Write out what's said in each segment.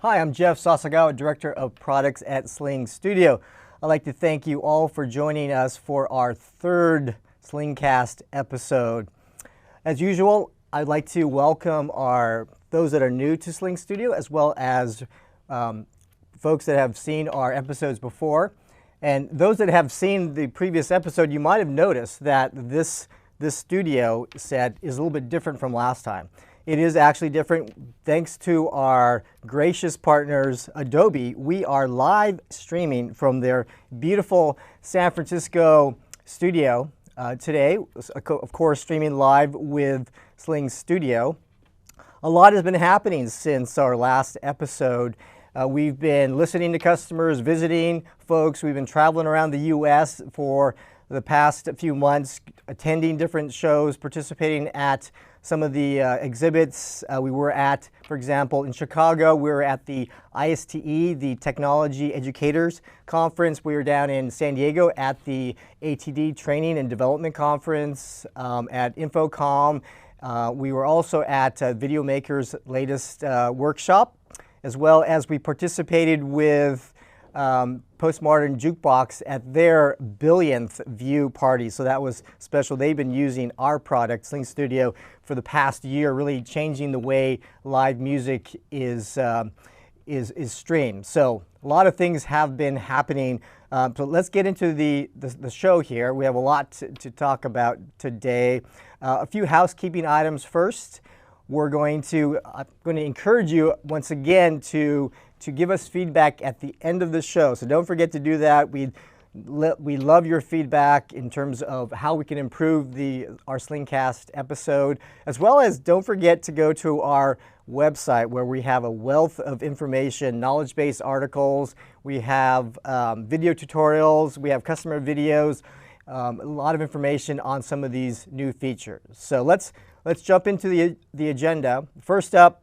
Hi, I'm Jeff Sasagawa, Director of Products at SlingStudio. I'd like to thank you all for joining us for our third SlingCast episode. As usual, I'd like to welcome those that are new to SlingStudio, as well as folks that have seen our episodes before. And those that have seen the previous episode, you might have noticed that this studio set is a little bit different from last time. It is actually different. Thanks to our gracious partners, Adobe, we are live streaming from their beautiful San Francisco studio today. Of course, streaming live with SlingStudio. A lot has been happening since our last episode. We've been listening to customers, visiting folks. We've been traveling around the U.S. for the past few months, attending different shows, participating at some of the exhibits. We were at, for example, in Chicago, we were at the ISTE, the Technology Educators Conference. We were down in San Diego at the ATD Training and Development Conference, at Infocom. We were also at Video Maker's latest workshop, as well as we participated with Postmodern Jukebox at their billionth view party. So that was special. They've been using our product, SlingStudio, for the past year, really changing the way live music is streamed. So a lot of things have been happening. So let's get into the show here. We have a lot to talk about today. A few housekeeping items first. I'm going to encourage you once again to give us feedback at the end of the show. So don't forget to do that. We love your feedback in terms of how we can improve our SlingCast episode, as well as don't forget to go to our website where we have a wealth of information, knowledge-based articles, we have video tutorials, we have customer videos, a lot of information on some of these new features. So let's jump into the agenda. First up,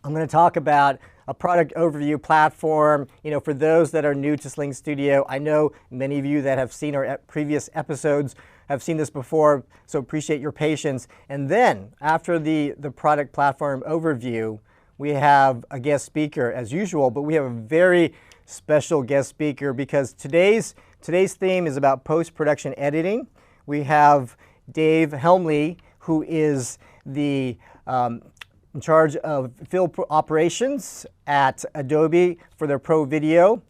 I'm going to talk about a product overview platform. You know, for those that are new to SlingStudio, I know many of you that have seen our previous episodes have seen this before, so appreciate your patience. And then after the product platform overview, we have a guest speaker as usual, but we have a very special guest speaker because today's theme is about post-production editing. We have Dave Helmly, who is the in charge of field operations at Adobe for their Pro Video,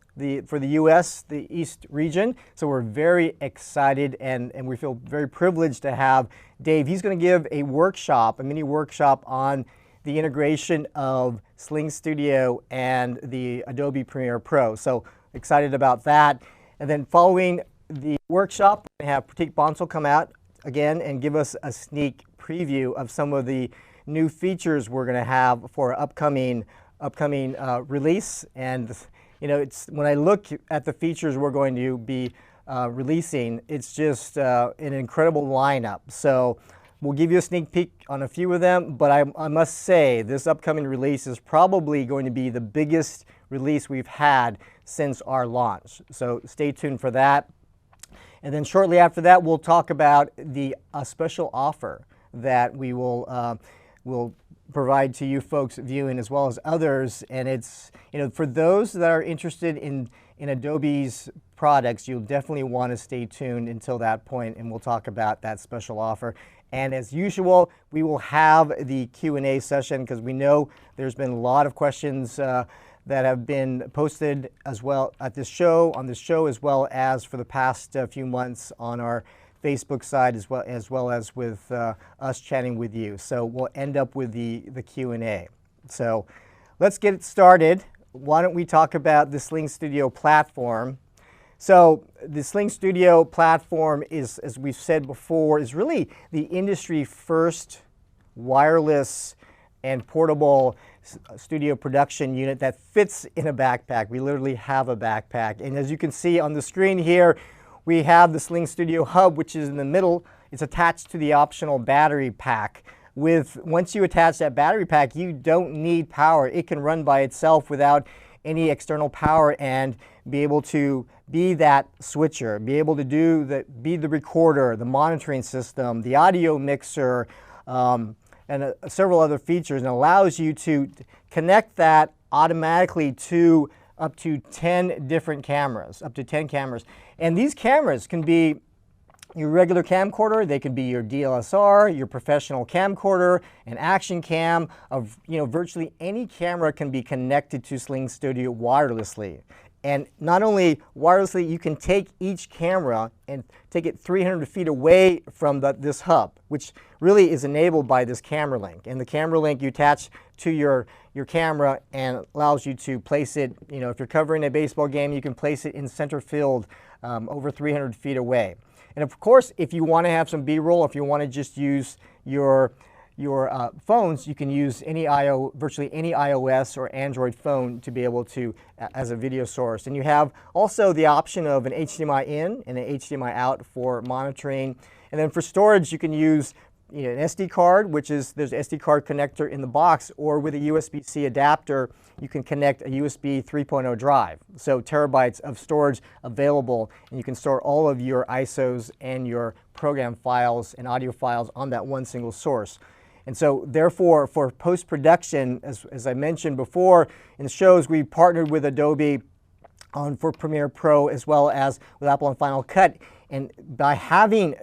for the US, the East region. So we're very excited and we feel very privileged to have Dave. He's going to give a workshop, a mini workshop on the integration of SlingStudio and the Adobe Premiere Pro. So excited about that. And then following the workshop, we have Pratik Bansal come out again and give us a sneak preview of some of the new features we're going to have for upcoming release. And you know, when I look at the features we're going to be releasing, it's just an incredible lineup. So we'll give you a sneak peek on a few of them, but I must say this upcoming release is probably going to be the biggest release we've had since our launch. So stay tuned for that. And then shortly after that, we'll talk about a special offer that we will provide to you folks viewing as well as others. And it's, you know, for those that are interested in Adobe's products, you'll definitely want to stay tuned until that point, and we'll talk about that special offer. And as usual, we will have the Q&A session because we know there's been a lot of questions that have been posted as well on this show, as well as for the past few months on our Facebook side, as well as with us chatting with you. So we'll end up with the Q&A. So let's get it started. Why don't we talk about the SlingStudio platform? So the SlingStudio platform is, as we've said before, is really the industry first wireless and portable studio production unit that fits in a backpack. We literally have a backpack. And as you can see on the screen here, we have the SlingStudio Hub, which is in the middle. It's attached to the optional battery pack. Once you attach that battery pack, you don't need power. It can run by itself without any external power and be able to be that switcher, be able to be the recorder, the monitoring system, the audio mixer, and several other features, and allows you to connect that automatically to up to 10 different cameras, up to 10 cameras. And these cameras can be your regular camcorder, they can be your DSLR, your professional camcorder, an action cam, of virtually any camera can be connected to SlingStudio wirelessly. And not only wirelessly, you can take each camera and take it 300 feet away from this hub, which really is enabled by this camera link. And the camera link you attach to your camera and allows you to place it, if you're covering a baseball game, you can place it in center field over 300 feet away. And of course, if you want to have some B-roll, if you want to just use your phones, you can use virtually any iOS or Android phone to be able to, as a video source. And you have also the option of an HDMI in and an HDMI out for monitoring. And then for storage, you can use an SD card, there's an SD card connector in the box, or with a USB-C adapter, you can connect a USB 3.0 drive. So terabytes of storage available, and you can store all of your ISOs and your program files and audio files on that one single source. And so therefore, for post-production, as I mentioned before in the shows, we partnered with Adobe for Premiere Pro as well as with Apple on Final Cut. And by having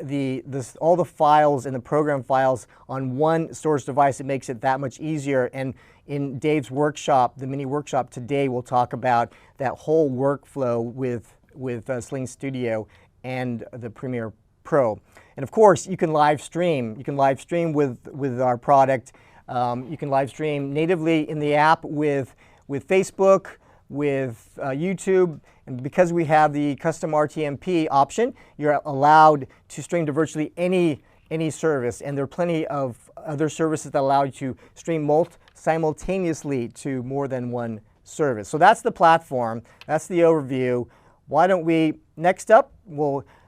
all the files and the program files on one storage device, it makes it that much easier. And in Dave's workshop, the mini workshop today, we'll talk about that whole workflow with SlingStudio and the Premiere Pro. And of course, you can live stream. You can live stream with our product. You can live stream natively in the app with Facebook, with YouTube, and because we have the custom RTMP option, you're allowed to stream to virtually any service, and there are plenty of other services that allow you to stream simultaneously to more than one service. So that's the platform, that's the overview. Why don't we, next up,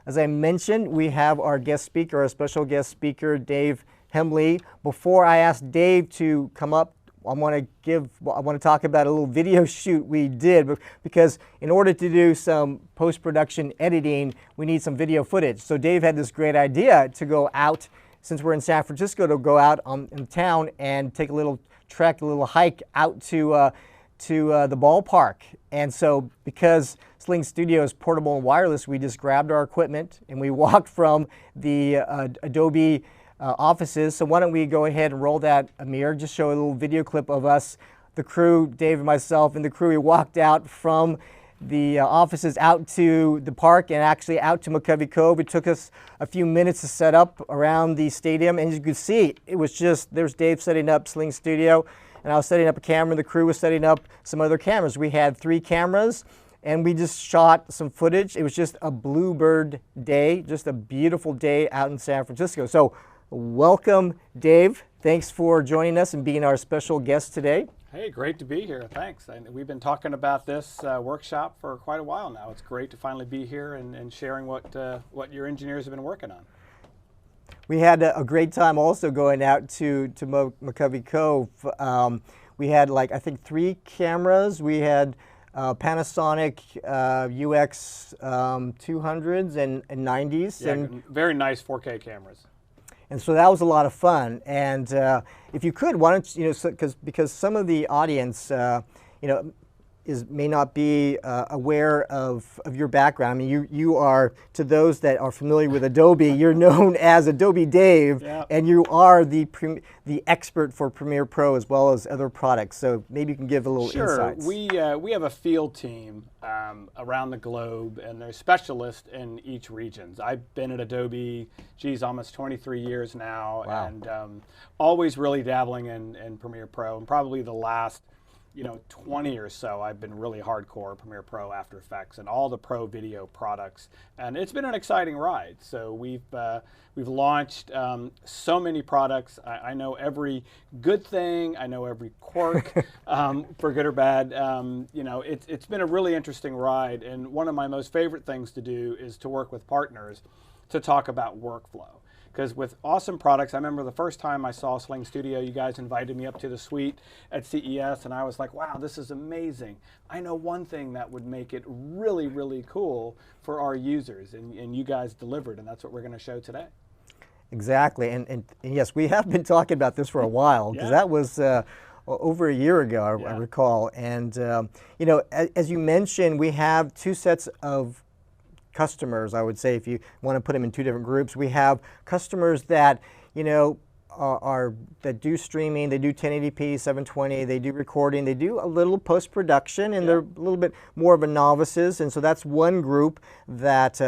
as I mentioned, we have our guest speaker, our special guest speaker, Dave Helmly. Before I ask Dave to come up, I want to talk about a little video shoot we did, because in order to do some post-production editing, we need some video footage. So Dave had this great idea to go out, since we're in San Francisco, to go out in town and take a little trek, a little hike out to the ballpark. And so because SlingStudio is portable and wireless, we just grabbed our equipment and we walked from the Adobe offices. So why don't we go ahead and roll that, Amir, just show a little video clip of us, the crew, Dave and myself and the crew. We walked out from the offices out to the park and actually out to McCovey Cove. It took us a few minutes to set up around the stadium, and as you can see, it was just, there's Dave setting up SlingStudio, and I was setting up a camera, the crew was setting up some other cameras. We had 3 cameras, and we just shot some footage. It was just a bluebird day, just a beautiful day out in San Francisco. So welcome, Dave. Thanks for joining us and being our special guest today. Hey, great to be here. Thanks. We've been talking about this workshop for quite a while now. It's great to finally be here and sharing what your engineers have been working on. We had a great time also going out to McCovey Cove. We had, like, I think 3 cameras. We had Panasonic UX 200s and 90s. Yeah, and very nice 4K cameras. And so that was a lot of fun. And if you could, why don't you, because some of the audience, may not be aware of your background. I mean, you are, to those that are familiar with Adobe, you're known as Adobe Dave, yeah. And you are the expert for Premiere Pro as well as other products. So maybe you can give a little insights. Sure. We have a field team around the globe, and they're specialists in each region. I've been at Adobe, almost 23 years now. Wow. And always really dabbling in Premiere Pro, and probably the last 20 or so, I've been really hardcore Premiere Pro, After Effects, and all the pro video products, and it's been an exciting ride. So we've launched so many products. I know every good thing. I know every quirk, for good or bad. It's been a really interesting ride, and one of my most favorite things to do is to work with partners to talk about workflow. Because with awesome products, I remember the first time I saw SlingStudio, you guys invited me up to the suite at CES, and I was like, wow, this is amazing. I know one thing that would make it really, really cool for our users, and you guys delivered, and that's what we're going to show today. Exactly, and yes, we have been talking about this for a while, because that was over a year ago, I recall. And you know, as you mentioned, we have two sets of customers. I would say, if you want to put them in two different groups, we have customers that, you know, that do streaming, they do 1080p, 720, they do recording, they do a little post-production, and they're a little bit more of a novices. And so that's one group that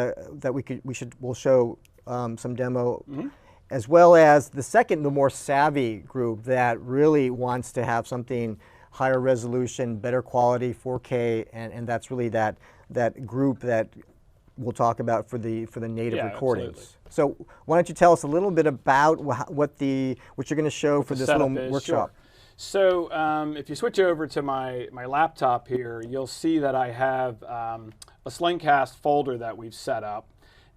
we'll show some demo. As well as the second, the more savvy group that really wants to have something higher resolution, better quality, 4K, and that's really that group that we'll talk about for the native recordings. Absolutely. So why don't you tell us a little bit about what you're going to show for this little workshop? Sure. So if you switch over to my laptop here, you'll see that I have a SlingCast folder that we've set up.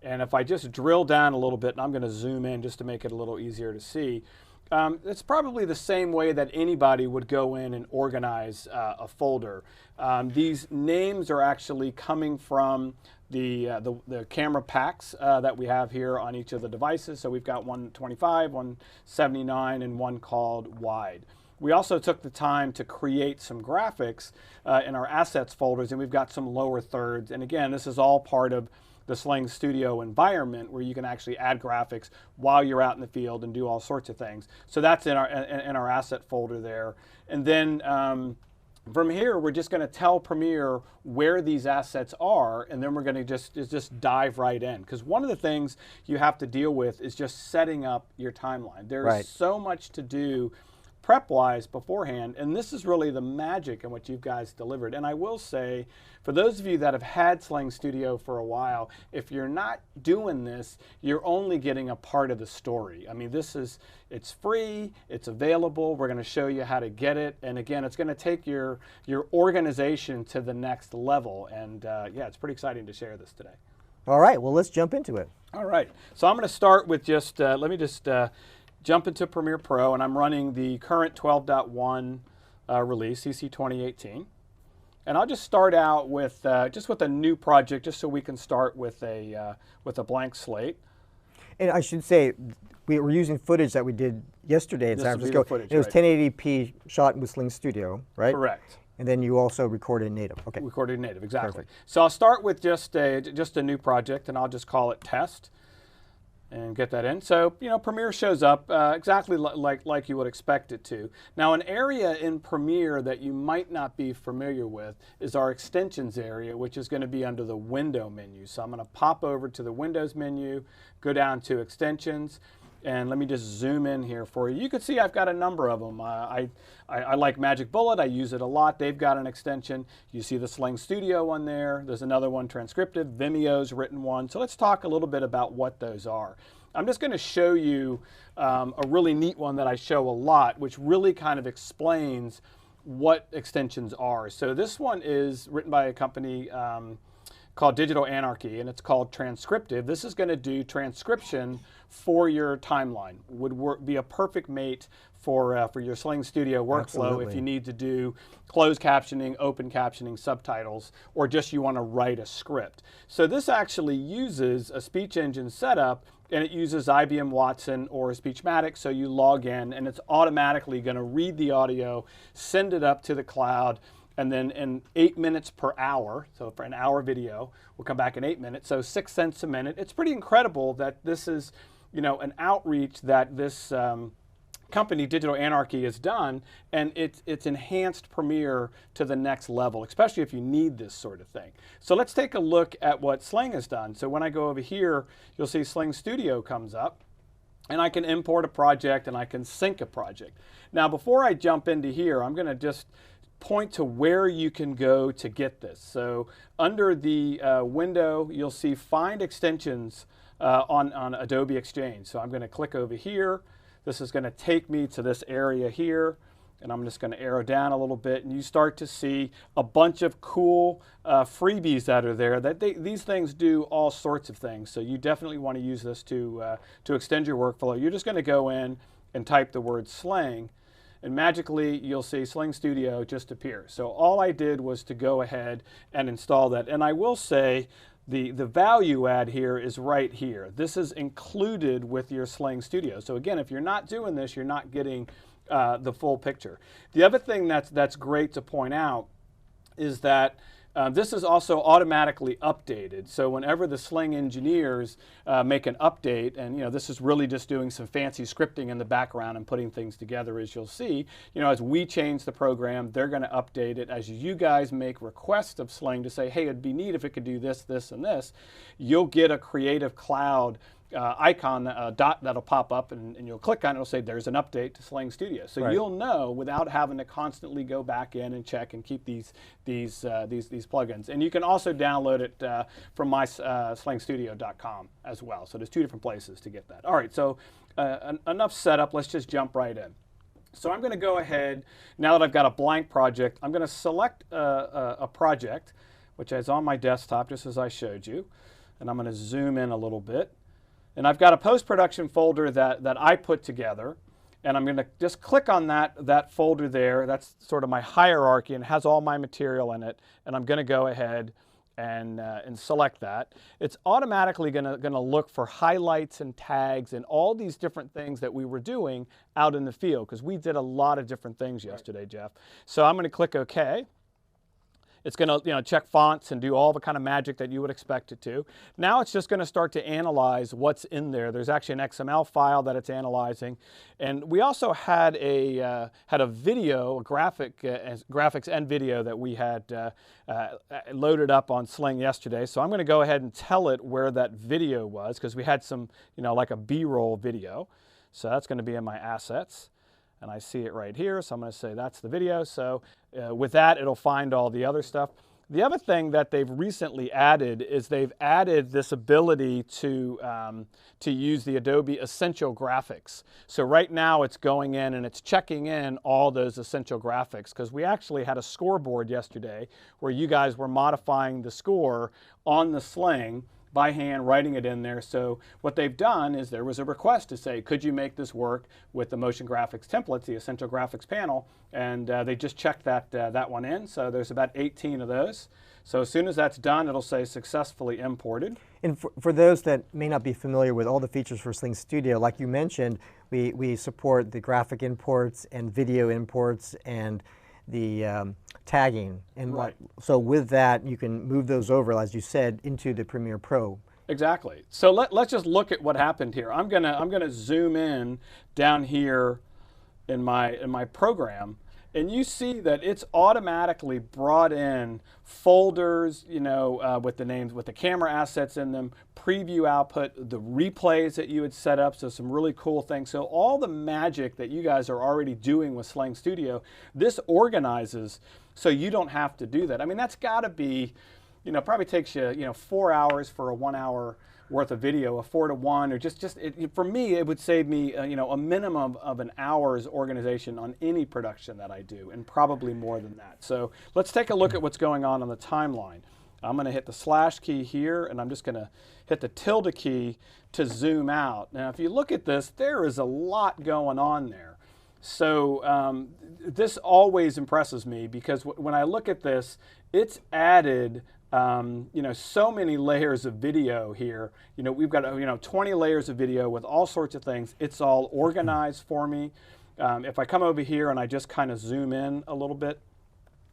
And if I just drill down a little bit, and I'm going to zoom in just to make it a little easier to see, it's probably the same way that anybody would go in and organize a folder. These names are actually coming from the camera packs that we have here on each of the devices. So we've got 125, 179, and one called wide. We also took the time to create some graphics in our assets folders, and we've got some lower thirds. And again, this is all part of the SlingStudio environment where you can actually add graphics while you're out in the field and do all sorts of things. So that's in our asset folder there. And then from here, we're just going to tell Premiere where these assets are, and then we're going to just dive right in. Because one of the things you have to deal with is just setting up your timeline. There's so much to do prep-wise beforehand, and this is really the magic in what you guys delivered. And I will say, for those of you that have had SlingStudio for a while, if you're not doing this, you're only getting a part of the story. I mean, it's free, it's available, we're going to show you how to get it, and again, it's going to take your organization to the next level, and yeah, it's pretty exciting to share this today. All right, well, let's jump into it. All right, so I'm going to start with just, let me just jump into Premiere Pro, and I'm running the current 12.1 release, CC 2018. And I'll just start out with a new project, just so we can start with a blank slate. And I should say, we were using footage that we did yesterday in San Francisco. Footage, it was 1080p shot with SlingStudio, right? Correct. And then you also recorded native. Okay. Recorded native, exactly. Perfect. So I'll start with just a new project, and I'll just call it test. And get that in. So, you know, Premiere shows up exactly like you would expect it to. Now, an area in Premiere that you might not be familiar with is our extensions area, which is going to be under the window menu. So I'm going to pop over to the Windows menu, go down to extensions, and let me just zoom in here for you. You can see I've got a number of them. I like Magic Bullet. I use it a lot. They've got an extension. You see the SlingStudio one there. There's another one, Transcriptive. Vimeo's written one. So let's talk a little bit about what those are. I'm just going to show you a really neat one that I show a lot, which really kind of explains what extensions are. So this one is written by a company called Digital Anarchy, and it's called Transcriptive. This is going to do transcription for your timeline. Would be a perfect mate for your SlingStudio workflow. Absolutely. If you need to do closed captioning, open captioning, subtitles, or just you want to write a script. So this actually uses a speech engine setup, and it uses IBM Watson or Speechmatic, so you log in, and it's automatically going to read the audio, send it up to the cloud, and then in 8 minutes per hour, so for an hour video, we'll come back in 8 minutes, so 6 cents a minute. It's pretty incredible that this is, you know, an outreach that this company, Digital Anarchy, has done, and it's enhanced Premiere to the next level, especially if you need this sort of thing. So let's take a look at what Sling has done. So when I go over here, you'll see SlingStudio comes up, and I can import a project and I can sync a project. Now, before I jump into here, I'm going to just point to where you can go to get this. So under the window, you'll see Find Extensions on Adobe Exchange. So I'm going to click over here. This is going to take me to this area here, and I'm just going to arrow down a little bit, and you start to see a bunch of cool freebies that are there. These things do all sorts of things, so you definitely want to use this to extend your workflow. You're just going to go in and type the word Sling, and magically you'll see SlingStudio just appear. So all I did was to go ahead and install that, and I will say the value add here is right here. This is included with your SlingStudio. So again, if you're not doing this, you're not getting the full picture. The other thing that's great to point out is that this is also automatically updated. So whenever the Sling engineers make an update, and this is really just doing some fancy scripting in the background and putting things together, as you'll see, as we change the program, they're going to update it. As you guys make requests of Sling to say, hey, it'd be neat if it could do this, this, and this, you'll get a Creative Cloud icon, dot that'll pop up, and you'll click on it. It'll say there's an update to SlingStudio, so right. You'll know without having to constantly go back in and check and keep these plugins. And you can also download it from my slingstudio.com as well. So there's two different places to get that. All right, so enough setup. Let's just jump right in. So I'm going to go ahead, now that I've got a blank project, I'm going to select a project, which is on my desktop, just as I showed you, and I'm going to zoom in a little bit. And I've got a post-production folder that I put together, and I'm going to just click on that folder there. That's sort of my hierarchy and has all my material in it. And I'm going to go ahead and select that. It's automatically going to look for highlights and tags and all these different things that we were doing out in the field, because we did a lot of different things yesterday, Jeff. So I'm going to click OK. It's going to check fonts and do all the kind of magic that you would expect it to. Now it's just going to start to analyze what's in there. There's actually an XML file that it's analyzing. And we also had a video, a graphics and video that we had loaded up on Sling yesterday. So I'm going to go ahead and tell it where that video was, because we had some, like a B-roll video. So that's going to be in my assets. And I see it right here, so I'm going to say that's the video. So with that, it'll find all the other stuff. The other thing that they've recently added is they've added this ability to use the Adobe Essential Graphics. So right now it's going in and it's checking in all those essential graphics, because we actually had a scoreboard yesterday where you guys were modifying the score on the Sling by hand, writing it in there. So what they've done is there was a request to say, could you make this work with the motion graphics templates, the essential graphics panel? And they just checked that one in. So there's about 18 of those. So as soon as that's done, it'll say successfully imported. And for those that may not be familiar with all the features for SlingStudio, like you mentioned, we support the graphic imports and video imports and the tagging, and right. So with that you can move those over, as you said, into the Premiere Pro. Exactly. So let's just look at what happened here. I'm gonna zoom in down here in my program, and you see that it's automatically brought in folders, with the names, with the camera assets in them, preview output, the replays that you had set up, so some really cool things. So all the magic that you guys are already doing with SlingStudio, this organizes so you don't have to do that. I mean, that's got to be, probably takes you, 4 hours for a 1 hour worth of video, a 4-to-1, or for me, it would save me, a minimum of an hour's organization on any production that I do, and probably more than that. So let's take a look at what's going on the timeline. I'm going to hit the slash key here, and I'm just going to hit the tilde key to zoom out. Now, if you look at this, there is a lot going on there. So this always impresses me, because when I look at this, it's added so many layers of video here. We've got 20 layers of video with all sorts of things. It's all organized for me. If I come over here and I just kind of zoom in a little bit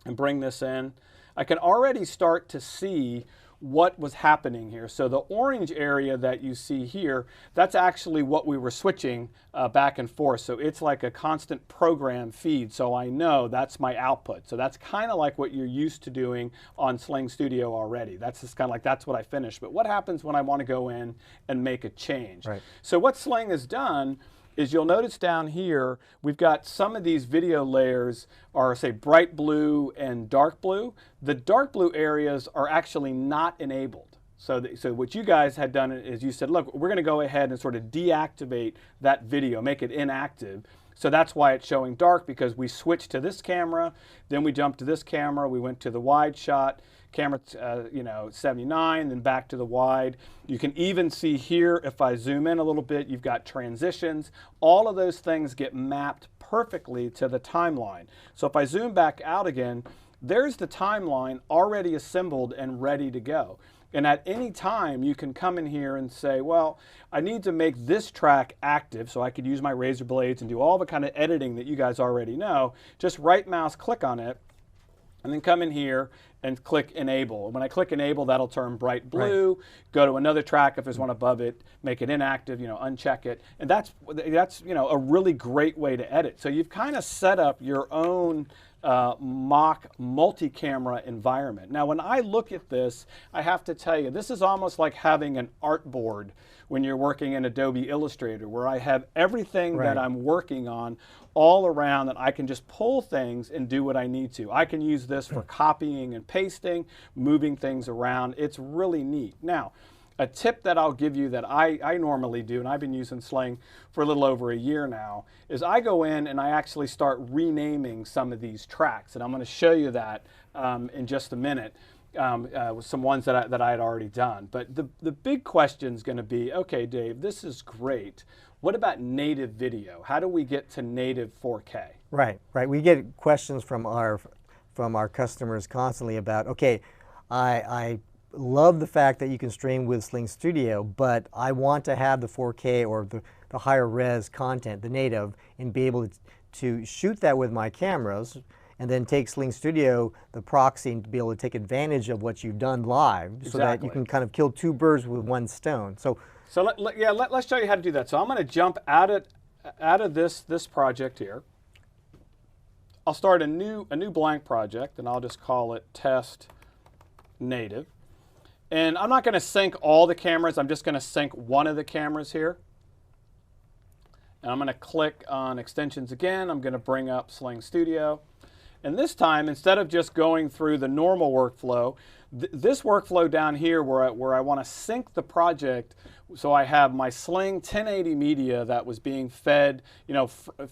and bring this in, I can already start to see what was happening here. So the orange area that you see here, that's actually what we were switching back and forth. So it's like a constant program feed. So I know that's my output. So that's kind of like what you're used to doing on SlingStudio already. That's just kind of like, that's what I finished. But what happens when I want to go in and make a change? Right. So what Sling has done is, you'll notice down here, we've got some of these video layers are, say, bright blue and dark blue. The dark blue areas are actually not enabled. So what you guys had done is you said, look, we're going to go ahead and sort of deactivate that video, make it inactive. So that's why it's showing dark, because we switched to this camera, then we jumped to this camera, we went to the wide shot, camera 79, then back to the wide. You can even see here, if I zoom in a little bit, you've got transitions. All of those things get mapped perfectly to the timeline. So if I zoom back out again, there's the timeline already assembled and ready to go. And at any time, you can come in here and say, well, I need to make this track active, so I could use my razor blades and do all the kind of editing that you guys already know. Just right mouse click on it, and then come in here and click Enable. And when I click Enable, that'll turn bright blue. Right. Go to another track if there's one above it, make it inactive, uncheck it. And that's a really great way to edit. So you've kind of set up your own mock multi-camera environment. Now, when I look at this, I have to tell you, this is almost like having an artboard when you're working in Adobe Illustrator, where I have everything that I'm working on all around that I can just pull things and do what I need to. I can use this for copying and pasting, moving things around. It's really neat. Now, a tip that I'll give you that I normally do, and I've been using Sling for a little over a year now, is I go in and I actually start renaming some of these tracks. And I'm going to show you that in just a minute. With some ones that I had already done. But the big question is going to be, okay, Dave, this is great. What about native video? How do we get to native 4K? Right. We get questions from our customers constantly about, okay, I love the fact that you can stream with SlingStudio, but I want to have the 4K or the higher res content, the native, and be able to shoot that with my cameras, and then take SlingStudio, the proxy, and to be able to take advantage of what you've done live, so that you can kind of kill two birds with one stone. So let's show you how to do that. So I'm going to jump out of this project here. I'll start a new blank project, and I'll just call it Test Native. And I'm not going to sync all the cameras. I'm just going to sync one of the cameras here. And I'm going to click on Extensions again. I'm going to bring up SlingStudio. And this time, instead of just going through the normal workflow, this workflow down here where I want to sync the project, so I have my Sling 1080 media that was being fed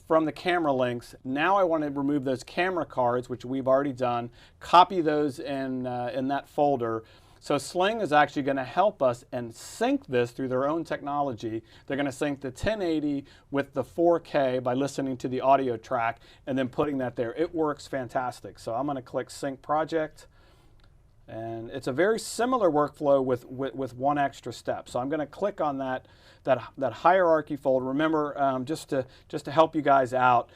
from the camera links. Now I want to remove those camera cards, which we've already done, copy those in that folder. So Sling is actually going to help us and sync this through their own technology. They're going to sync the 1080 with the 4K by listening to the audio track and then putting that there. It works fantastic. So I'm going to click Sync Project. And it's a very similar workflow with one extra step. So I'm going to click on that hierarchy folder. Remember, just to help you guys out,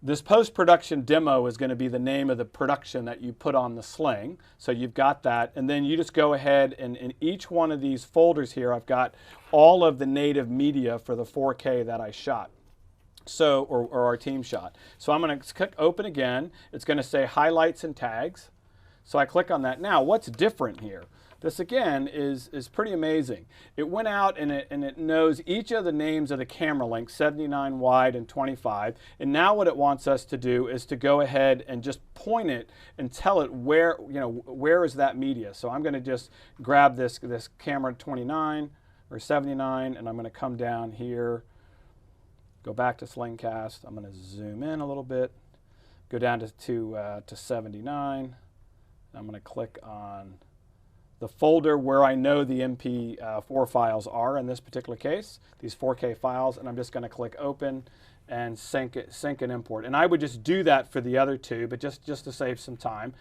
this post-production demo is going to be the name of the production that you put on the Sling. So you've got that. And then you just go ahead and in each one of these folders here, I've got all of the native media for the 4K that I shot. So, or our team shot. So I'm going to click Open again. It's going to say Highlights and Tags. So I click on that. Now, what's different here? This again is pretty amazing. It went out and it knows each of the names of the camera links, 79 wide and 25. And now what it wants us to do is to go ahead and just point it and tell it where is that media. So I'm going to just grab this camera 29 or 79, and I'm going to come down here, go back to SlingCast. I'm going to zoom in a little bit, go down to 79. I'm going to click on the folder where I know the MP4 files are in this particular case, these 4K files, and I'm just going to click Open and sync and import. And I would just do that for the other two, but just to save some time.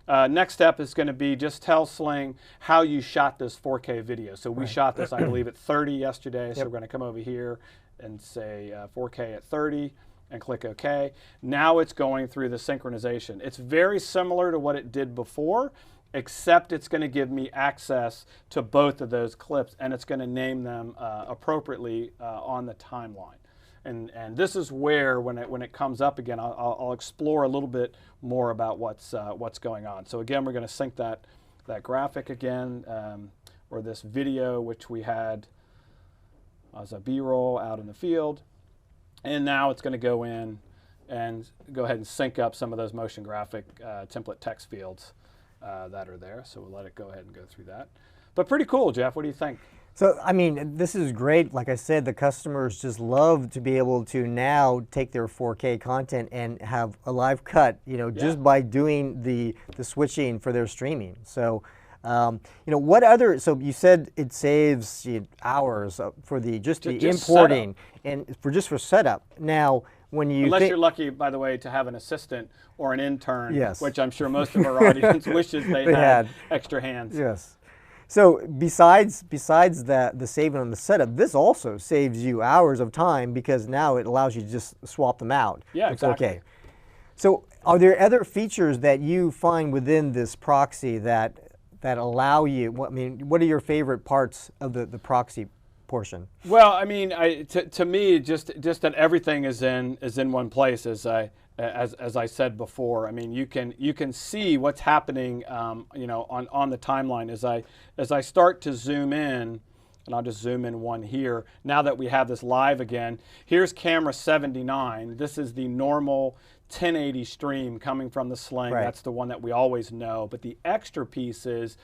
Next step is going to be just tell Sling how you shot this 4K video. So we shot this, I believe, at 30 yesterday, so we're going to come over here and say 4K at 30. And click OK. Now it's going through the synchronization. It's very similar to what it did before, except it's going to give me access to both of those clips, and it's going to name them appropriately on the timeline. And this is where, when it comes up again, I'll explore a little bit more about what's going on. So again, we're going to sync that graphic again, or this video, which we had as a B-roll out in the field. And now it's going to go in and go ahead and sync up some of those motion graphic template text fields that are there. So we'll let it go ahead and go through that. But pretty cool, Jeff. What do you think? So, I mean, this is great. Like I said, the customers just love to be able to now take their 4K content and have a live cut, just by doing the switching for their streaming. So, what other, so you said it saves hours for the importing and for setup. Now, when you unless you're lucky, by the way, to have an assistant or an intern, yes. which I'm sure most of our audience wishes they had extra hands. Yes. So besides the saving on the setup, this also saves you hours of time because now it allows you to just swap them out. Yeah, exactly. Okay. So are there other features that you find within this proxy that allow you, I mean, what are your favorite parts of the proxy portion? Well, I mean, to me, just that everything is in one place, as I said before. I mean, you can see what's happening, you know, on the timeline as I start to zoom in, and I'll just zoom in one here. Now that we have this live again, here's camera 79. This is the normal 1080 stream coming from the Sling. Right. That's the one that we always know. But the extra piece is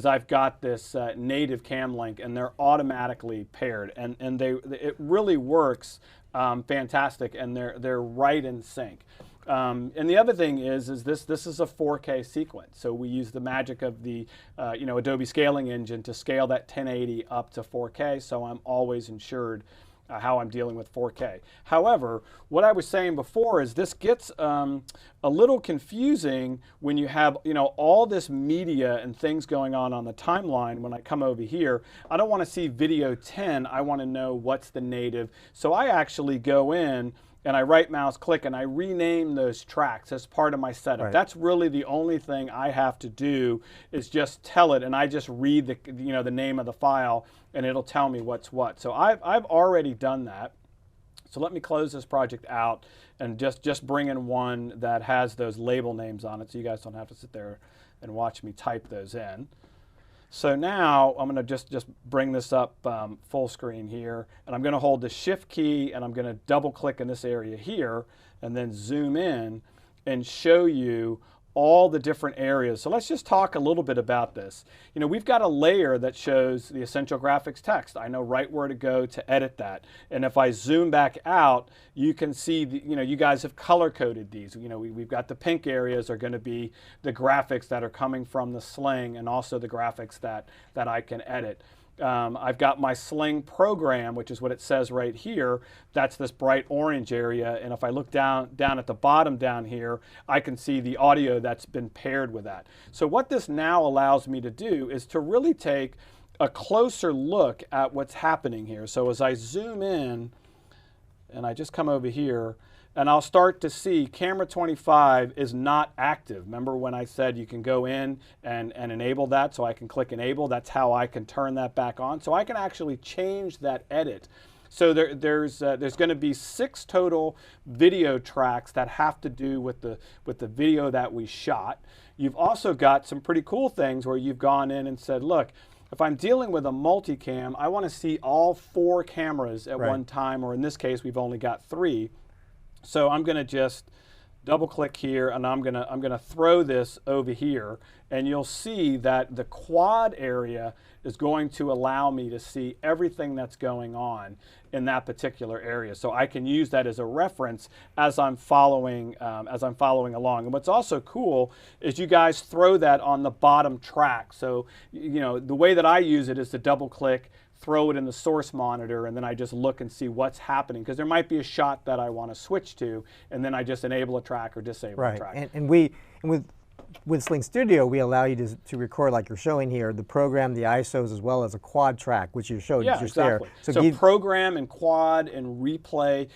I've got this native cam link, and they're automatically paired, and it really works fantastic, and they're right in sync. And the other thing is this is a 4K sequence, so we use the magic of the you know, Adobe scaling engine to scale that 1080 up to 4K, so I'm always ensured how I'm dealing with 4K. However, what I was saying before is this gets a little confusing when you have, you know, all this media and things going on the timeline. When I come over here, I don't want to see video 10, I want to know what's the native. So I actually go in and I right mouse click and I rename those tracks as part of my setup. Right. That's really the only thing I have to do is just tell it, and I just read the, you know, the name of the file, and it'll tell me what's what. So I've already done that. So let me close this project out and just bring in one that has those label names on it, so you guys don't have to sit there and watch me type those in. So now I'm going to just bring this up full screen here, and I'm going to hold the Shift key, and I'm going to double click in this area here, and then zoom in and show you all the different areas. So let's just talk a little bit about this. You know, we've got a layer that shows the essential graphics text. I know right where to go to edit that. And if I zoom back out, you can see, you know, you guys have color coded these. You know, we've got the pink areas are going to be the graphics that are coming from the Sling, and also the graphics that I can edit. I've got my Sling program, which is what it says right here. That's this bright orange area, and if I look down at the bottom down here, I can see the audio that's been paired with that. So what this now allows me to do is to really take a closer look at what's happening here. So as I zoom in, and I just come over here, and I'll start to see camera 25 is not active. Remember when I said you can go in and enable that? So I can click enable. That's how I can turn that back on. So I can actually change that edit. So there's going to be 6 total video tracks that have to do with the video that we shot. You've also got some pretty cool things where you've gone in and said, look, if I'm dealing with a multicam, I want to see all 4 cameras at one time, or in this case, we've only got 3. So I'm going to just double click here, and I'm going to throw this over here, and you'll see that the quad area is going to allow me to see everything that's going on in that particular area. So I can use that as a reference as I'm following along. And what's also cool is you guys throw that on the bottom track. So, you know, the way that I use it is to double click, throw it in the source monitor, and then I just look and see what's happening, because there might be a shot that I want to switch to, and then I just enable a track or disable a track. Right, and with SlingStudio, we allow you to record, like you're showing here, the program, the ISOs, as well as a quad track, which you showed just exactly. there. So program and quad and replay.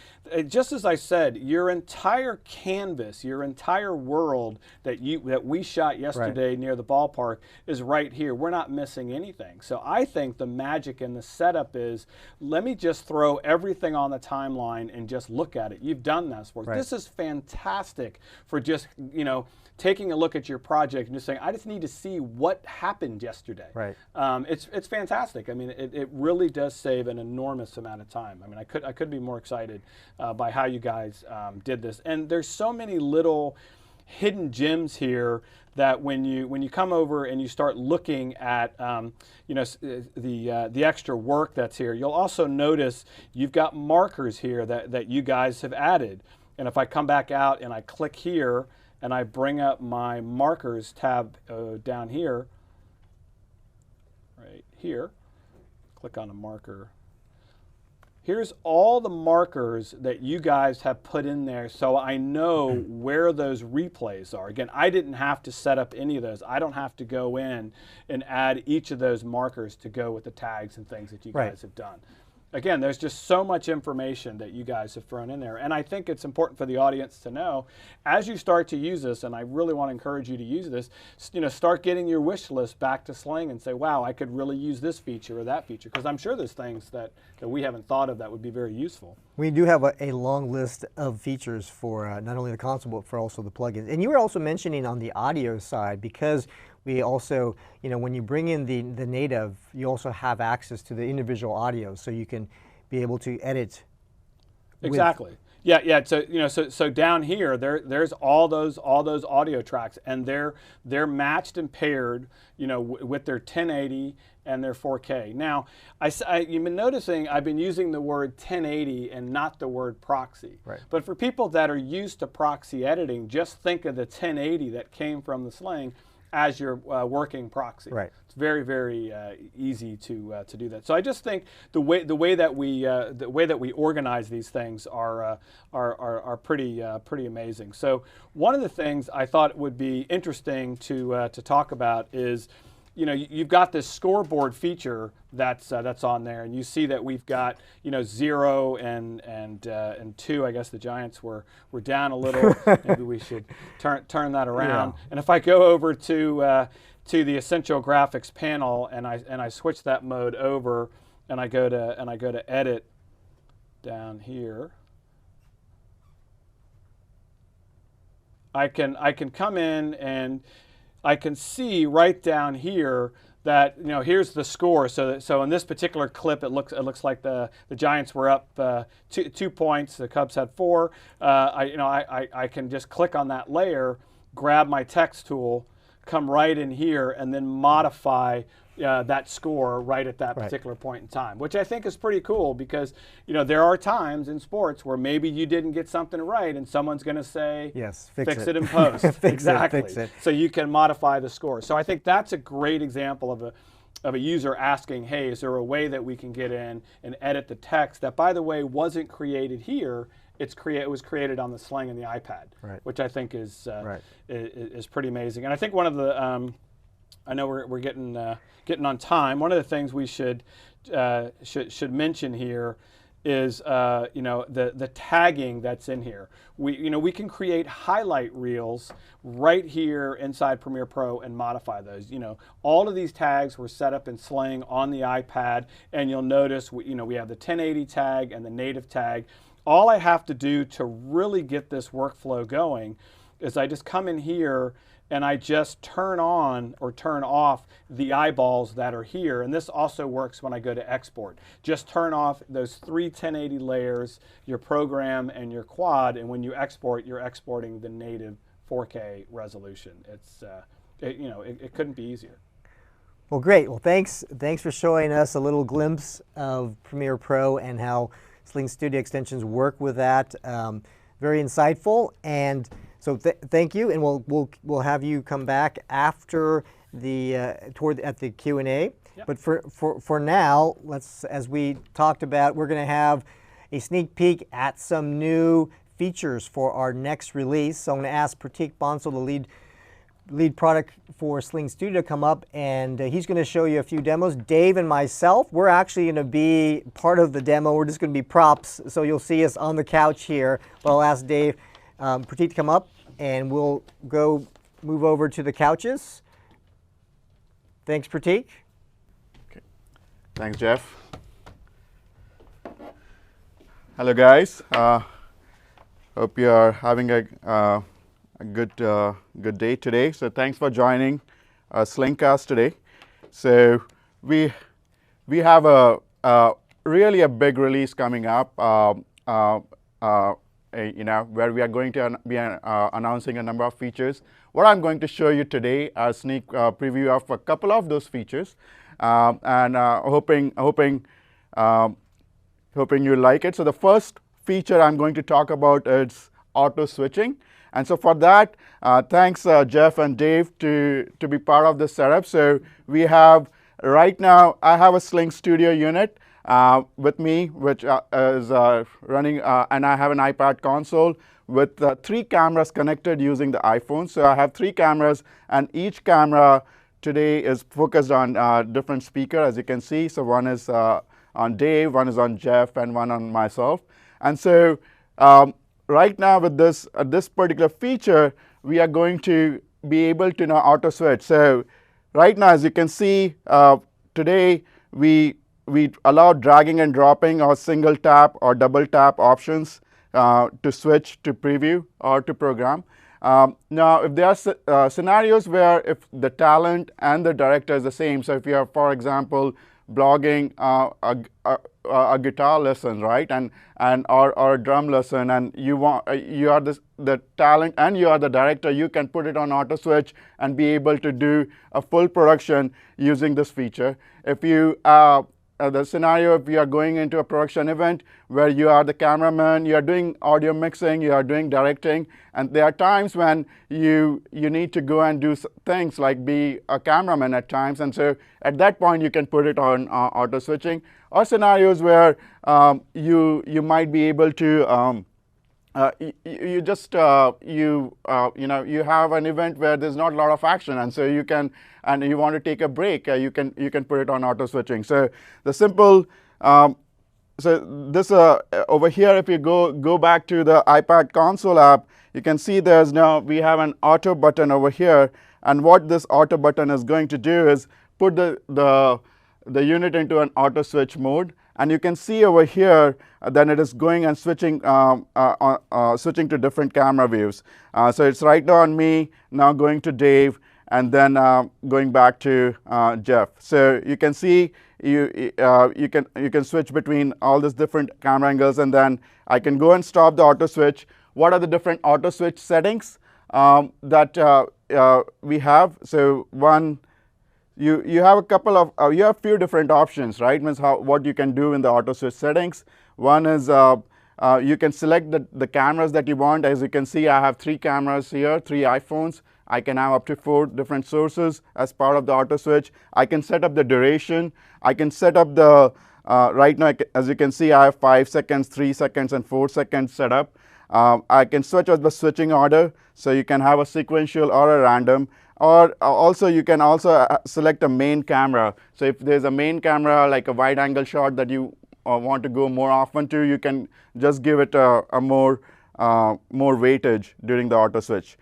Just as I said, your entire canvas, your entire world that we shot yesterday near the ballpark is right here. We're not missing anything. So I think the magic in the setup is, let me just throw everything on the timeline and just look at it. You've done this work. This is fantastic for just, you know, taking a look at your project and just saying, I just need to see what happened yesterday. Right. It's fantastic. I mean, it really does save an enormous amount of time. I mean, I could be more excited by how you guys did this. And there's so many little hidden gems here that when you come over and you start looking at you know, the extra work that's here, you'll also notice you've got markers here that you guys have added. And if I come back out and I click here, and I bring up my markers tab down here, right here, click on a marker here's all the markers that you guys have put in there so I know where those replays are. Again, I didn't have to set up any of those. I don't have to go in and add each of those markers to go with the tags and things that you guys have done. Again, there's just so much information that you guys have thrown in there. And I think it's important for the audience to know, as you start to use this, and I really want to encourage you to use this, start getting your wish list back to Sling and say, wow, I could really use this feature or that feature. Because I'm sure there's things that we haven't thought of that would be very useful. We do have a long list of features for not only the console, but for also the plugins. And you were also mentioning on the audio side, because we also, when you bring in the native, you also have access to the individual audio, so you can be able to edit. Exactly. Yeah. So so down here, there's all those audio tracks, and they're matched and paired, with their 1080 and their 4K. Now, you've been noticing I've been using the word 1080 and not the word proxy. Right. But for people that are used to proxy editing, just think of the 1080 that came from the Sling as your working proxy. Right. It's very, very easy to do that. So I just think the way that we organize these things are pretty amazing. So one of the things I thought would be interesting to talk about is, you've got this scoreboard feature that's on there, and you see that we've got 0 and 2. I guess the Giants were down a little. Maybe we should turn that around. Yeah. And if I go over to the Essential Graphics panel and I switch that mode over, and I go to Edit down here, I can come in and I can see right down here that here's the score. So in this particular clip, it looks like the Giants were up 2 points. The Cubs had 4. I can just click on that layer, grab my text tool, come right in here, and then modify that score right at that particular point in time, which I think is pretty cool, because there are times in sports where maybe you didn't get something right and someone's going to say, yes, fix it in post. Exactly. Fix it. So you can modify the score. So I think that's a great example of a user asking, hey, is there a way that we can get in and edit the text that, by the way, wasn't created here? It was created on the Sling and the iPad, which I think is pretty amazing. And I think one of the I know we're getting on time. One of the things we should mention here is the tagging that's in here. We can create highlight reels right here inside Premiere Pro and modify those. All of these tags were set up in Sling on the iPad, and you'll notice we have the 1080 tag and the native tag. All I have to do to really get this workflow going is I just come in here and I just turn on or turn off the eyeballs that are here. And this also works when I go to export. Just turn off those 3 1080 layers, your program and your quad, and when you export, you're exporting the native 4K resolution. It's it couldn't be easier. Well, great. Well, thanks for showing us a little glimpse of Premiere Pro and how SlingStudio extensions work with that. Very insightful, and so thank you. And we'll have you come back after the at the Q&A. Yep. But for now, as we talked about, we're going to have a sneak peek at some new features for our next release. So I'm going to ask Pratik Bansal, the lead product for SlingStudio, to come up, and he's going to show you a few demos. Dave and myself, we're actually going to be part of the demo. We're just going to be props, so you'll see us on the couch here. But I'll ask Dave, Pratik to come up, and we'll go move over to the couches. Thanks, Pratik. Okay. Thanks, Jeff. Hello, guys. Hope you are having a good day today. So thanks for joining SlingCast today. So we have really a big release coming up. Where we are going to be announcing a number of features. What I'm going to show you today, a sneak preview of a couple of those features, and hoping you like it. So the first feature I'm going to talk about is auto switching. And so for that, thanks Jeff and Dave to be part of this setup. So we have, right now, I have a SlingStudio unit. with me, which is running, and I have an iPad console with 3 cameras connected using the iPhone. So I have 3 cameras, and each camera today is focused on different speaker, as you can see. So one is on Dave, one is on Jeff, and one on myself. And so right now with this particular feature, we are going to be able to now auto switch. So right now, as you can see, today we allow dragging and dropping or single tap or double tap options to switch to preview or to program. Now, if there are scenarios where if the talent and the director is the same, so if you are, for example, blogging a guitar lesson, right, and or a drum lesson, and you are the talent and you are the director, you can put it on auto switch and be able to do a full production using this feature. If you the scenario, if you are going into a production event where you are the cameraman, you are doing audio mixing, you are doing directing, and there are times when you need to go and do things like be a cameraman at times, and so at that point you can put it on auto switching. Or scenarios where you might be able to you have an event where there's not a lot of action, and so you can, and you want to take a break, you can put it on auto switching. So the simple so this over here, if you go back to the iPad console app, you can see there's now we have an auto button over here, and what this auto button is going to do is put the unit into an auto switch mode. And you can see over here then it is going and switching switching to different camera views. So it's right now on me, now going to Dave, and then going back to Jeff. So you can see you can switch between all these different camera angles, and then I can go and stop the auto switch. What are the different auto switch settings that we have? So one, you have a couple of you have few different options, right? Means what you can do in the auto switch settings. One is you can select the cameras that you want. As you can see, I have 3 cameras here, 3 iPhones. I can have up to 4 different sources as part of the auto switch. I can set up the duration. I can set up the right now, as you can see, I have 5 seconds, 3 seconds, and 4 seconds set up. I can switch out the switching order, so you can have a sequential or a random. Or also you can also select a main camera. So if there's a main camera, like a wide angle shot that you want to go more often to, you can just give it a more weightage during the auto switch.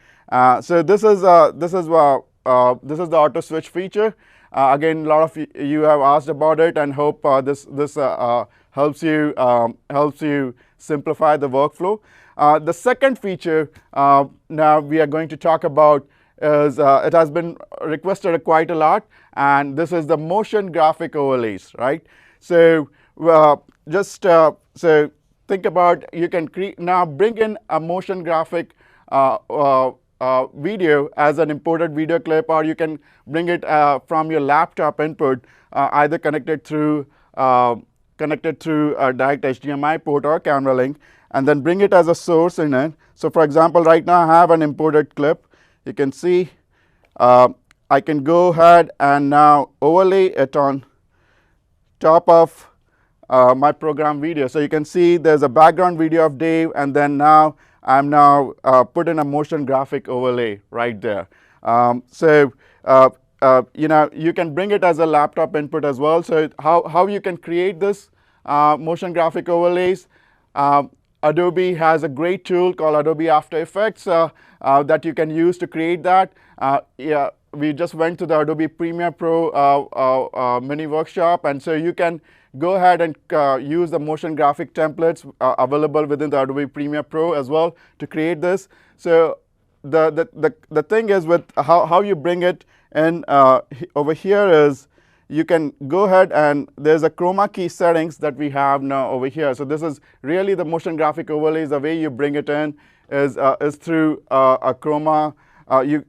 So this is the auto switch feature. Again, a lot of you have asked about it, and hope this helps you simplify the workflow. The second feature now we are going to talk about is it has been requested quite a lot, and this is the motion graphic overlays, right? So so think about, you can now bring in a motion graphic video as an imported video clip, or you can bring it from your laptop input, either connected through a direct HDMI port or camera link, and then bring it as a source in it. So for example, right now I have an imported clip. You can see I can go ahead and now overlay it on top of my program video. So you can see there's a background video of Dave, and then now I'm put in a motion graphic overlay right there. So you can bring it as a laptop input as well. So how you can create this motion graphic overlays? Adobe has a great tool called Adobe After Effects that you can use to create that. We just went to the Adobe Premiere Pro mini workshop, and so you can go ahead and use the motion graphic templates available within the Adobe Premiere Pro as well to create this. So the thing is with how you bring it in over here is you can go ahead, and there's a chroma key settings that we have now over here. So this is really the motion graphic overlays. The way you bring it in is through a chroma. You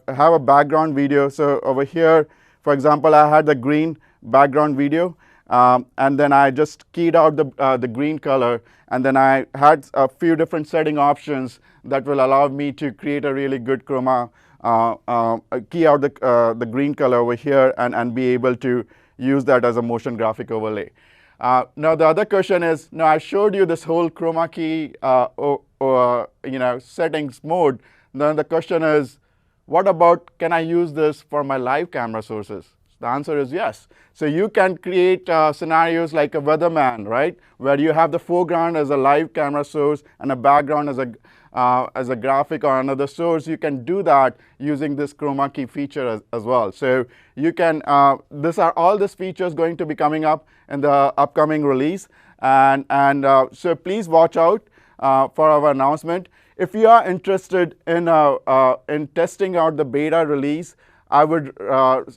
have a background video. So over here, for example, I had the green background video, and then I just keyed out the green color, and then I had a few different setting options that will allow me to create a really good chroma. Key out the green color over here, and be able to use that as a motion graphic overlay. Now the other question is, now I showed you this whole chroma key settings mode. Then the question is, what about, can I use this for my live camera sources? The answer is yes. So you can create scenarios like a weatherman, right, where you have the foreground as a live camera source and a background as a graphic or another source. You can do that using this chroma key feature as well. So you can, all these features going to be coming up in the upcoming release, and so please watch out for our announcement. If you are interested in testing out the beta release, I would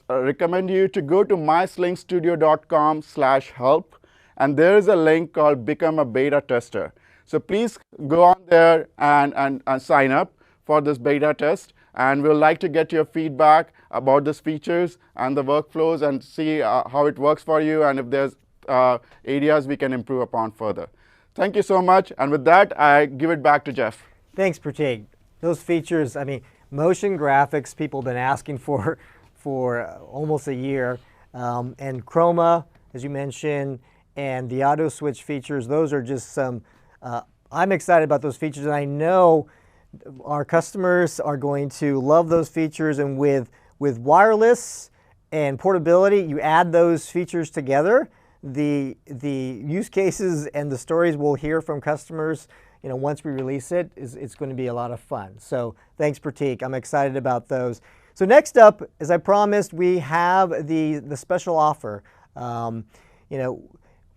recommend you to go to myslingstudio.com/help, and there is a link called Become a Beta Tester. So please go on there and sign up for this beta test, and we'd like to get your feedback about these features and the workflows and see how it works for you, and if there's areas we can improve upon further. Thank you so much, and with that, I give it back to Jeff. Thanks, Pratik. Those features, I mean, motion graphics people have been asking for almost a year, and chroma, as you mentioned, and the auto switch features, those are just some, I'm excited about those features, and I know our customers are going to love those features, and with wireless and portability, you add those features together, the use cases and the stories we'll hear from customers, once we release it, it's going to be a lot of fun. So thanks, Pratik. I'm excited about those. So next up, as I promised, we have the special offer.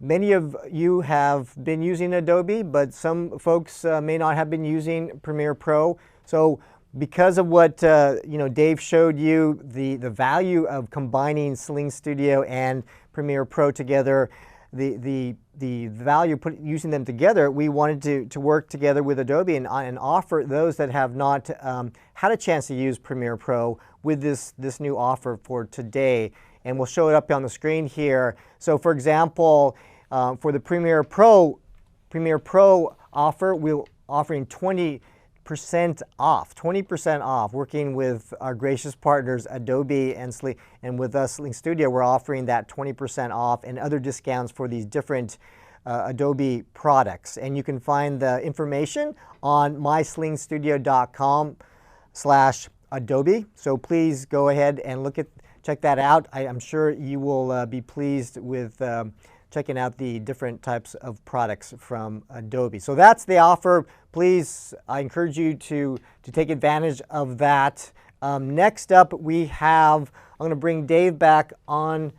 Many of you have been using Adobe, but some folks may not have been using Premiere Pro. So because of what Dave showed you, the value of combining SlingStudio and Premiere Pro together, the value using them together, we wanted to work together with Adobe and offer those that have not had a chance to use Premiere Pro with this new offer for today. And we'll show it up on the screen here. So for example, for the Premiere Pro offer, we're offering 20% off, working with our gracious partners Adobe and with us SlingStudio, we're offering that 20% off and other discounts for these different Adobe products. And you can find the information on myslingstudio.com/Adobe. So please go ahead and check that out. I'm sure you will be pleased with checking out the different types of products from Adobe. So that's the offer. Please, I encourage you to take advantage of that. Next up, I'm going to bring Dave back on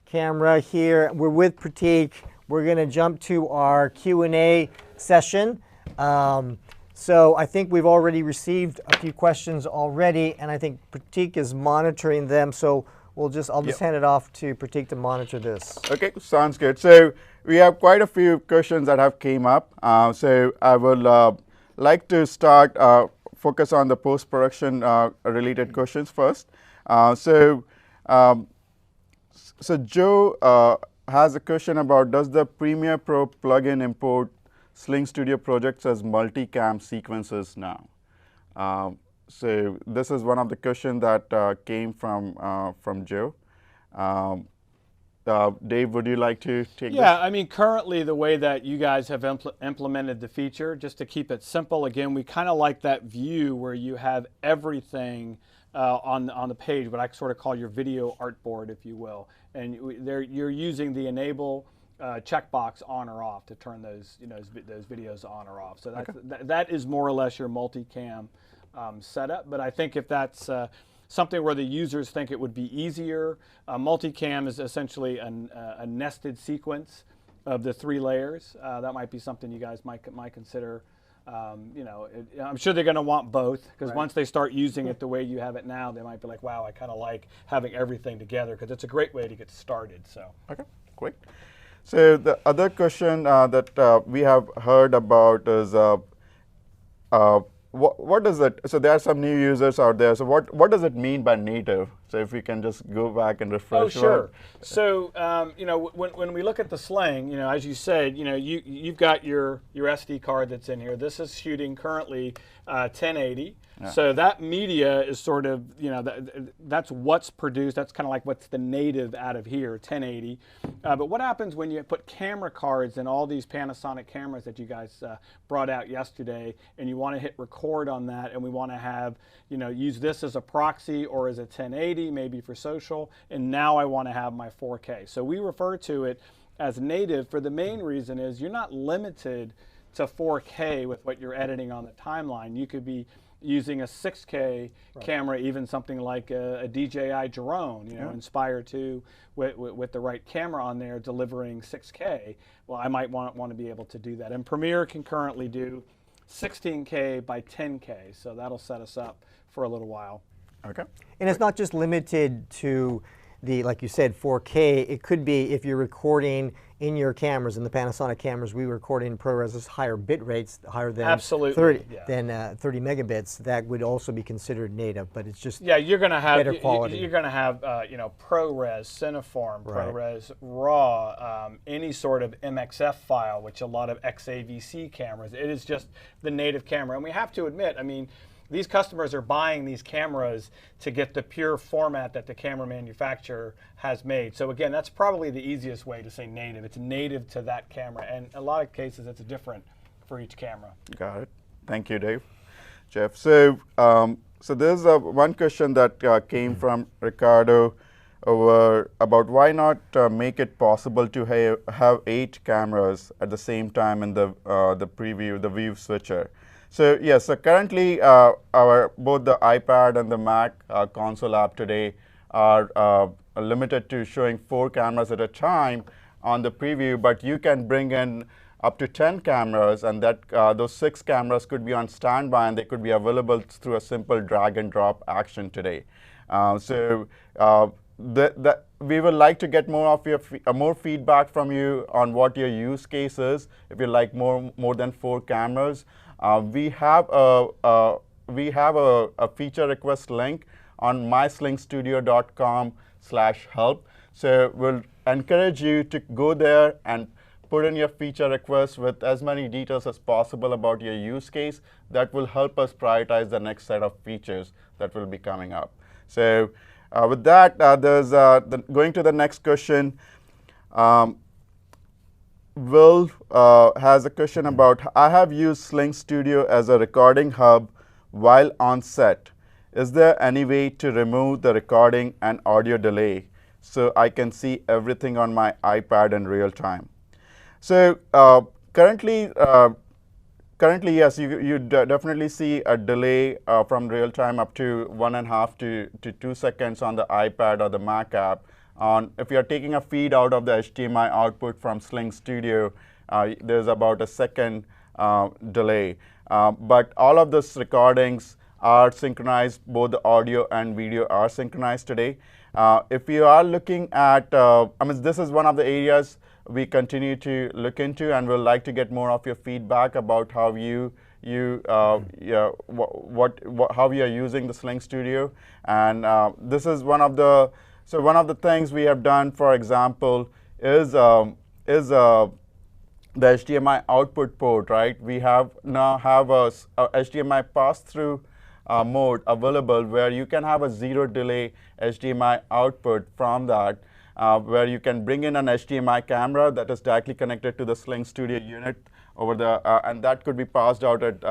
camera here. We're with Pratik. We're going to jump to our Q&A session. So I think we've already received a few questions already, and I think Pratik is monitoring them. So I'll just hand it off to Pratik to monitor this. Okay, sounds good. So we have quite a few questions that have came up. So I would like to start focus on the post-production related questions first. So Joe has a question about, does the Premiere Pro plugin import SlingStudio projects as multicam sequences now? So this is one of the questions that came from Joe. Dave, would you like to take this? Yeah, I mean, currently the way that you guys have implemented the feature, just to keep it simple, again, we kind of like that view where you have everything on the page, what I sort of call your video artboard, if you will. And you're using the enable checkbox on or off to turn those those videos on or off. So that is more or less your multicam setup. But I think if that's something where the users think it would be easier, multicam is essentially a nested sequence of the 3 layers. That might be something you guys might consider. I'm sure they're going to want both, because once they start using it the way you have it now, they might be like, wow, I kind of like having everything together, because it's a great way to get started. So okay, great. So the other question that we have heard about is what does it? So there are some new users out there. So what does it mean by native? So if we can just go back and refresh. Oh, sure. So, you know, when we look at the Sling, you know, as you said, you know, you've got your SD card that's in here. This is shooting currently 1080. Yeah. So that media is sort of, you know, that's what's produced. That's kind of like what's the native out of here, 1080. But what happens when you put camera cards in all these Panasonic cameras that you guys brought out yesterday, and you want to hit record on that, and we want to have, you know, use this as a proxy or as a 1080, maybe for social, and now I want to have my 4K. So we refer to it as native for the main reason is you're not limited to 4K with what you're editing on the timeline. You could be using a 6K camera, even something like a DJI drone, you know, Inspire 2 with the right camera on there delivering 6K. Well, I might want to be able to do that. And Premiere can currently do 16K by 10K, so that'll set us up for a little while. Okay. And it's not just limited to the, like you said, 4K. It could be if you're recording in your cameras, in the Panasonic cameras, we record in ProRes higher bit rates, higher than absolutely 30 megabits. That would also be considered native, but it's just you're going to have better quality. You're going to have you know, ProRes, Cineform, ProRes RAW, any sort of MXF file, which a lot of XAVC cameras. It is just the native camera, and we have to admit, I mean, these customers are buying these cameras to get the pure format that the camera manufacturer has made. So again, that's probably the easiest way to say native. It's native to that camera, and in a lot of cases, it's different for each camera. Got it. Thank you, Dave. Jeff. So, so there's one question that came from Ricardo over about why not make it possible to have 8 cameras at the same time in the preview, the view switcher. So yes, so currently both the iPad and the Mac console app today are limited to showing 4 cameras at a time on the preview, but you can bring in up to 10 cameras, and that those 6 cameras could be on standby, and they could be available through a simple drag and drop action today. We would like to get more of your more feedback from you on what your use case is. If you like more than 4 cameras. We have a feature request link on myslingstudio.com/help. So we'll encourage you to go there and put in your feature request with as many details as possible about your use case. That will help us prioritize the next set of features that will be coming up. So with that, going to the next question. Will has a question about, I have used SlingStudio as a recording hub while on set. Is there any way to remove the recording and audio delay so I can see everything on my iPad in real time? So currently, yes, you definitely see a delay from real time up to 1.5 to 2 seconds on the iPad or the Mac app. If you're taking a feed out of the HDMI output from SlingStudio, there's about a second delay. But all of those recordings are synchronized, both the audio and video are synchronized today. If you are looking at, I mean, this is one of the areas we continue to look into, and we'll like to get more of your feedback about how how you are using the SlingStudio. And this is one of the things we have done, for example, is the HDMI output port, right? We now have a HDMI pass-through mode available where you can have a 0 delay HDMI output from that, where you can bring in an HDMI camera that is directly connected to the SlingStudio unit over the, and that could be passed out at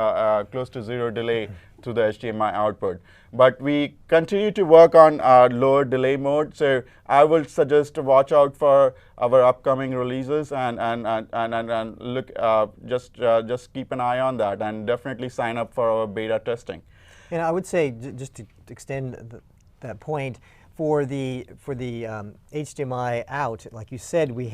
close to 0 delay through the HDMI output. But we continue to work on lower delay mode, so I will suggest to watch out for our upcoming releases and look, just keep an eye on that, and definitely sign up for our beta testing. And I would say, just to extend that point, for the HDMI out, like you said, we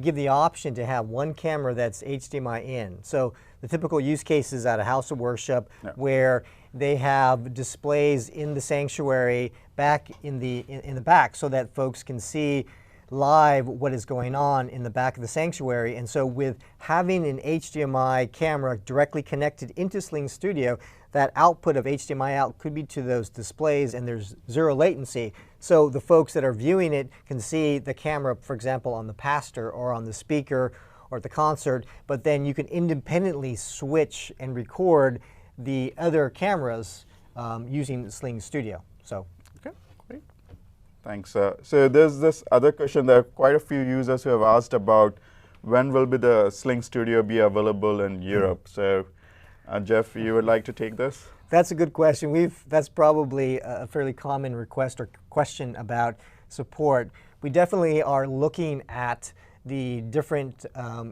give the option to have one camera that's HDMI in. So the typical use cases at a house of worship, where they have displays in the sanctuary back in the back, so that folks can see live what is going on in the back of the sanctuary. And so with having an HDMI camera directly connected into SlingStudio, that output of HDMI out could be to those displays, and there's zero latency. So the folks that are viewing it can see the camera, for example, on the pastor or on the speaker or at the concert, but then you can independently switch and record the other cameras using SlingStudio. So. Okay, great. Thanks. So there's this other question. There are quite a few users who have asked about when will be the SlingStudio be available in Europe. So Jeff, you would like to take this? That's a good question. That's probably a fairly common request or question about support. We definitely are looking at the different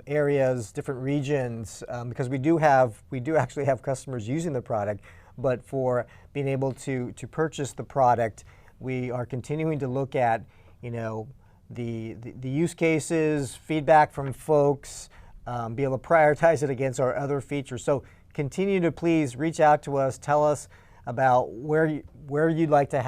areas, different regions, because we do actually have customers using the product. But for being able to purchase the product, we are continuing to look at, the use cases, feedback from folks, be able to prioritize it against our other features. So continue to please reach out to us, tell us about where you'd like to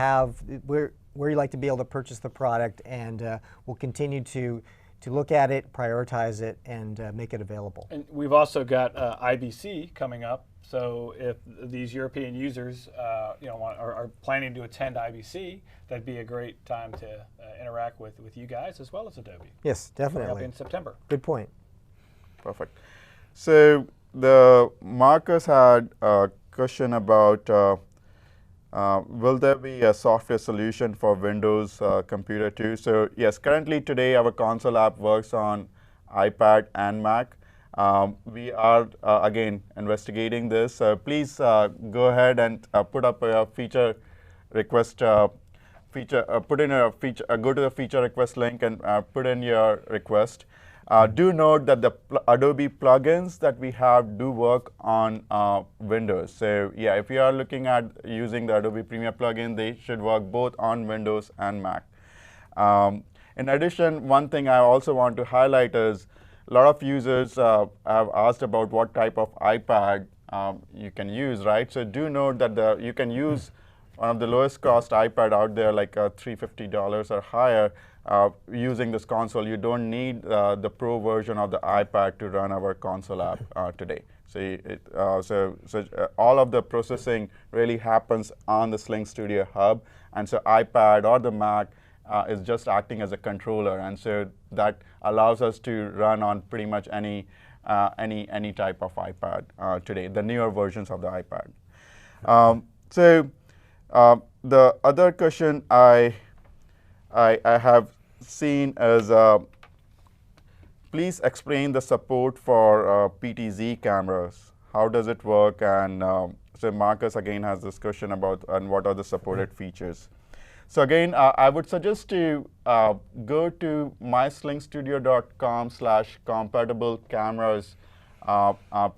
be able to purchase the product, and we'll continue to look at it, prioritize it, and make it available. And we've also got IBC coming up. So if these European users are planning to attend IBC, that'd be a great time to interact with you guys as well as Adobe. Yes, definitely. Coming up in September. Good point. Perfect. So Marcus had a question about will there be a software solution for Windows computer too? So yes, currently today our console app works on iPad and Mac. We are again investigating this. Please go ahead and put up a feature request. Go to the feature request link and put in your request. Do note that the Adobe plugins that we have do work on Windows. So yeah, if you are looking at using the Adobe Premiere plugin, they should work both on Windows and Mac. In addition, one thing I also want to highlight is a lot of users have asked about what type of iPad you can use, right? So do note that you can use one of the lowest cost iPad out there, like $350 or higher, using this console. You don't need the pro version of the iPad to run our console app today. So all of the processing really happens on the SlingStudio hub, and so iPad or the Mac is just acting as a controller, and so that allows us to run on pretty much any type of iPad today, the newer versions of the iPad. The other question I have seen is please explain the support for PTZ cameras. How does it work? And so Marcus again has this question about and what are the supported features. So again, I would suggest to go to myslingstudio.com/compatible cameras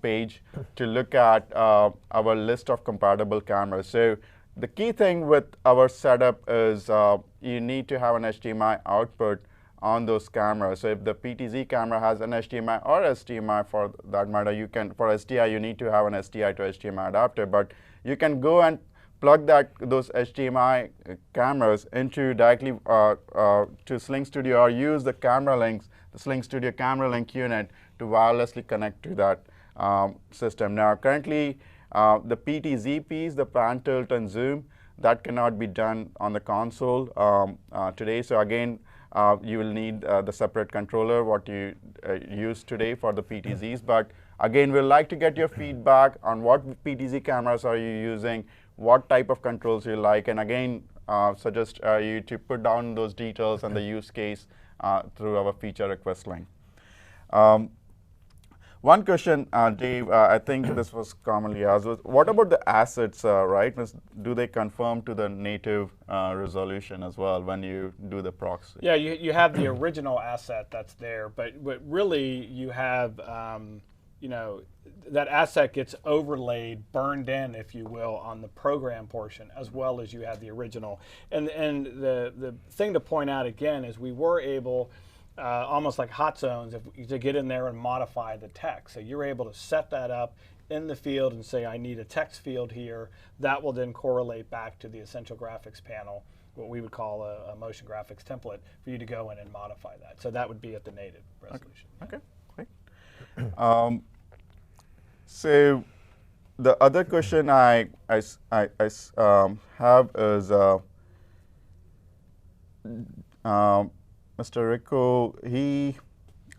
page to look at our list of compatible cameras. So the key thing with our setup is you need to have an HDMI output on those cameras. So if the PTZ camera has an HDMI or SDMI for that matter, for SDI you need to have an SDI to HDMI adapter, but you can go and plug those HDMI cameras into directly to SlingStudio, or use the camera links, the SlingStudio camera link unit, to wirelessly connect to that system. Now currently the PTZ piece, the pan, tilt, and zoom, that cannot be done on the console today. So again, you will need the separate controller what you use today for the PTZs. But again, we'd like to get your feedback on what PTZ cameras are you using, what type of controls you like, and again, suggest you to put down those details and the use case through our feature request link. One question, Dave, I think this was commonly asked, was what about the assets, right? Do they conform to the native resolution as well when you do the proxy? Yeah, you have the original asset that's there, but really you have, that asset gets overlaid, burned in, if you will, on the program portion, as well as you have the original. And the thing to point out again is we were able, almost like hot zones, to get in there and modify the text. So you're able to set that up in the field and say, I need a text field here. That will then correlate back to the Essential Graphics panel what we would call a motion graphics template for you to go in and modify that. So that would be at the native resolution. Okay, great. So the other question I have is Mr. Rico, he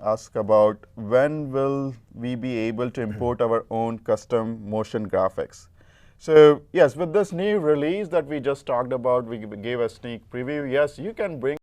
asked about when will we be able to import our own custom motion graphics. So yes, with this new release that we just talked about, we gave a sneak preview. Yes, you can bring